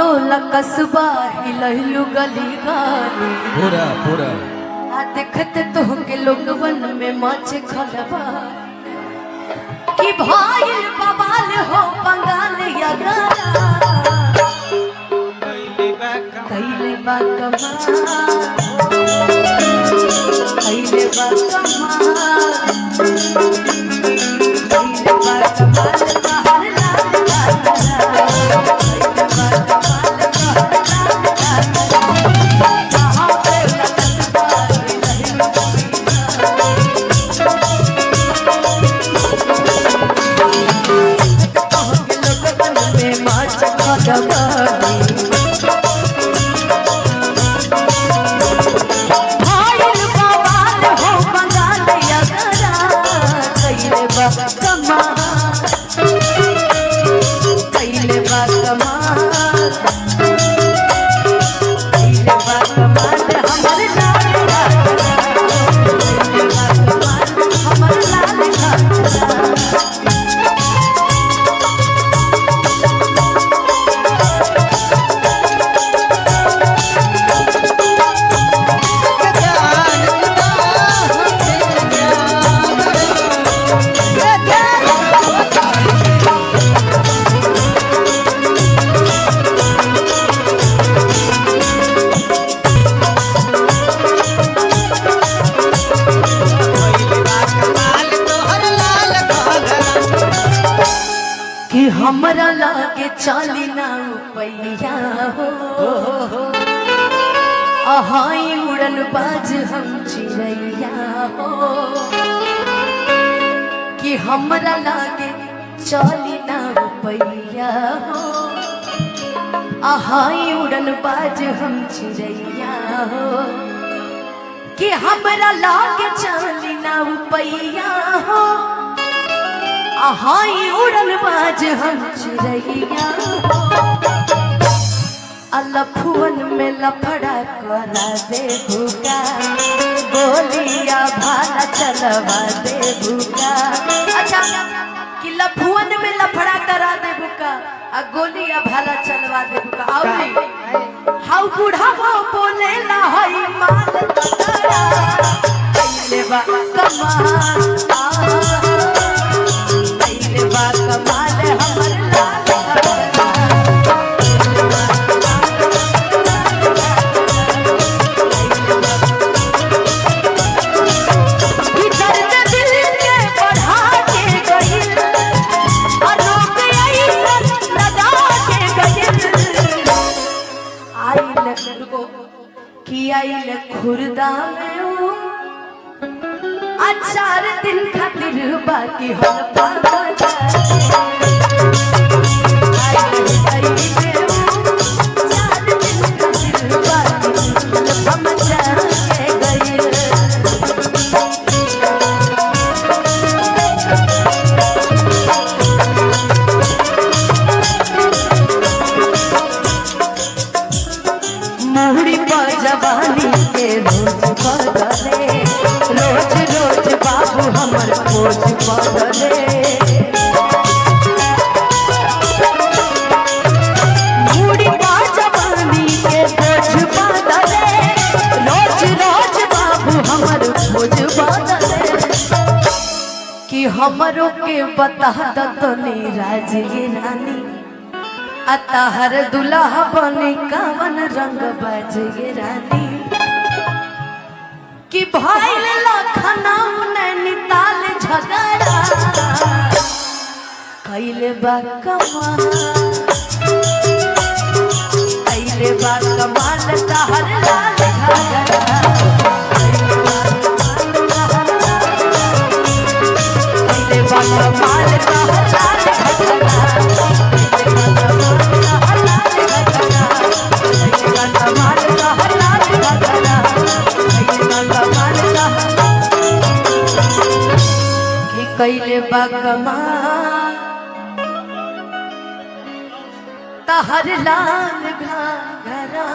टोला कस्बा हिलहिलु गली गली पूरा पूरा आ देखते तो के लोगवन में मच खलबा कि भाई बवाल हो बंगाल यगरा कैले बा कमाल कैले बा हमरा लागे चाली ना पैया हो अहाई उड़न बाज हम चिड़ैया हो कि हमरा लागे चाली ना पैया हो अहाई उड़न बाज हम चिड़ैया हो कि हमरा लागे चाली ना पैया हो हाय उड़न बाज हम चिड़ैया अलफुअन में लफड़ा करा दे भूका गोलिया भाला चलवा दे भूका अच्छा कि लफुअन में लफड़ा करा दे भूका आ गोलिया भाला चलवा दे भूका आउली हाउ बूढ़ा वो बोले ला हई माल तकड़ा कैले बा कमाल कमाल हमर लाल दिल के बढ़ा के गइल और रोक ऐसन लगा के गइल आइल कि आइल खुर्दा में चार दिन खातिर बाकी हम मुहरी पर जवानी के रोज बदले रोज रोज बाबू हमर खोज बदले मुहरी पर जवानी के खोज बदले रोज रोज बाबू हमर खोज बदले कि हमरो के बता दतनी राजी रानी अतहर दुल्हा बने कावन रंग बजे रानी कि भाई लखना नैनीताल झगड़ा कैले बा कमाल कैले बा कमाल तहर लाल झगड़ा कैले बा कमाल तहर लाल झगड़ा कैले बकमाल तहर लाल घाघरा